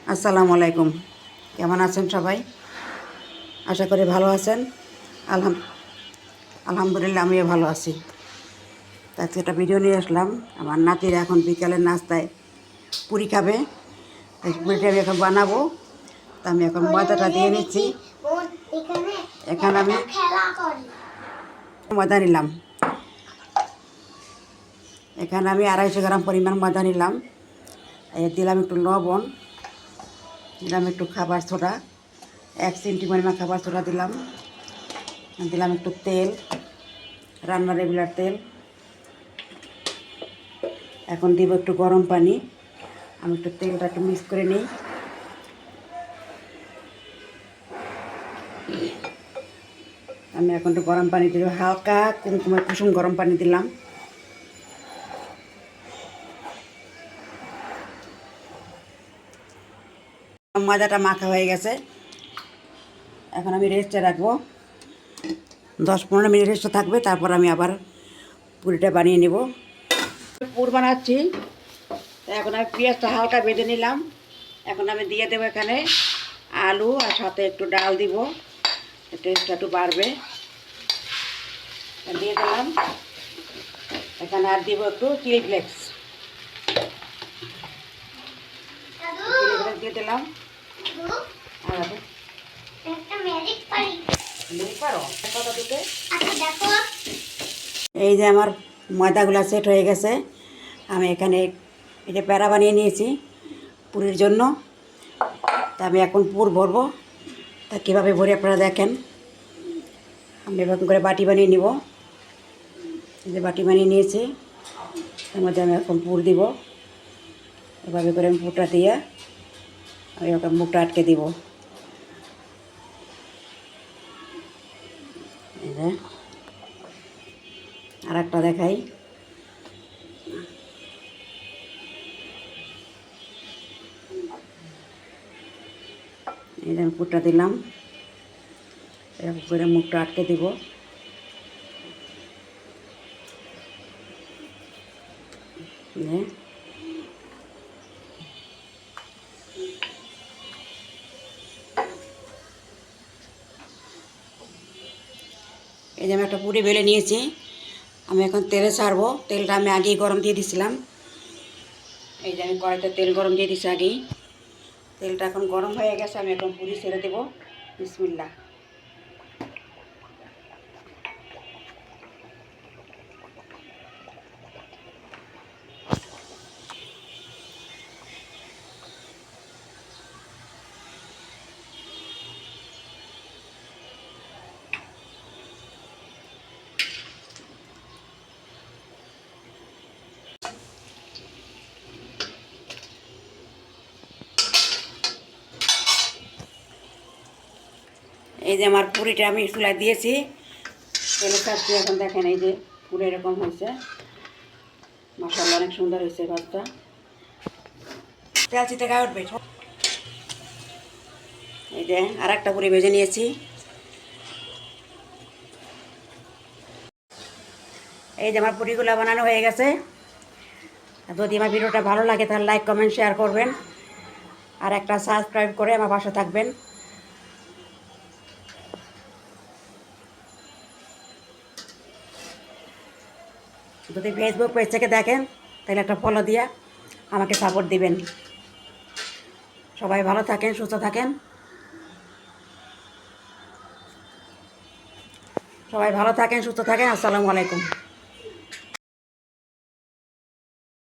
আসসালামু আলাইকুম। কেমন আছেন সবাই? আশা করি ভালো আছেন। আলহাম আলহামদুলিল্লাহ আমিও ভালো আছি। আজকে একটা ভিডিও নিয়ে আসলাম। আমার নাতিরা এখন বিকালের নাস্তায় পুরি খাবে। তাই পুরিটা আমি এখন বানাবো। তা আমি এখন ময়দাটা দিয়ে নিচ্ছি। এখানে আমি ময়দা নিলাম। এখানে আমি 250 গ্রাম পরিমাণ ময়দা নিলাম। দিলাম একটু লবণ, দিলাম একটু খাবার সোডা, 1 চিমটি পরিমাণ খাবার সোডা দিলাম। দিলাম একটু তেল, রান্নার রেগুলার তেল। এখন দিব একটু গরম পানি। আমি একটু তেলটা একটু মিক্স করে নিই। আমি এখন একটু গরম পানি দিলাম, হালকা কুমকুমে কুসুম গরম পানি দিলাম। ময়দাটা মাখা হয়ে গেছে। এখন আমি রেস্টে রাখবো, 10-15 মিনিট রেস্টে থাকবে। তারপর আমি আবার পুরিটা বানিয়ে নেব। পুর বানাচ্ছি। এখন আমি পেঁয়াজটা হালকা বেটে নিলাম। এখন আমি দিয়ে দেবো এখানে আলু, আর সাথে একটু ডাল দিব, টেস্টটা একটু বাড়বে। দিয়ে দিলাম। এখানে আর দিব একটু চিলি ফ্লেক্স দিয়ে দিলাম। এই যে আমার ময়দাগুলো সেট হয়ে গেছে। আমি এখানে এই যে প্যারা বানিয়ে নিয়েছি পুরির জন্য। তা আমি এখন পুর ভরবো। তা কীভাবে ভরে আপনারা দেখেন। আমি এরকম করে বাটি বানিয়ে নিব। এই যে বাটি বানিয়ে নিয়েছি, এর মধ্যে আমি এখন পুর দিব। এভাবে করে আমি পুরটা দিয়ে আমি ওখানে মুখটা আটকে দিব। এই যে আর একটা দেখাই। এই যে আমি পুরটা দিলাম, এরকম করে মুখটা আটকে দিব। এই যে আমি একটা পুরি বেলে নিয়েছি। আমি এখন তেলে ছাড়বো। তেলটা আমি আগেই গরম দিয়ে দিয়েছিলাম। এই যে আমি কড়াইতে তেল গরম দিয়ে দিচ্ছি আগেই। তেলটা এখন গরম হয়ে গেছে। আমি এখন পুরি ছেড়ে দেবো। বিসমিল্লাহ। এই যে আমার পুরিটা আমি চুলায় দিয়েছি, তেলে ছাড়ছি। এখন দেখেন এই যে পুরো এরকম হয়েছে। মাশাআল্লাহ অনেক সুন্দর হয়েছে ভাতটা। তেল চিটে গায়ে উঠবে। এই যে আর একটা পুরি ভেজে নিয়েছি। এই যে আমার পুরিগুলো বানানো হয়ে গেছে। যদি আমার ভিডিওটা ভালো লাগে তাহলে লাইক, কমেন্ট, শেয়ার করবেন। আর একটা সাবস্ক্রাইব করে আমার পাশে থাকবেন। যদি ফেসবুক পেজ থেকে দেখেন তাহলে একটা ফলো দিয়ে আমাকে সাপোর্ট দিবেন। সবাই ভালো থাকেন, সুস্থ থাকেন। সবাই ভালো থাকেন, সুস্থ থাকেন। আসসালামু আলাইকুম।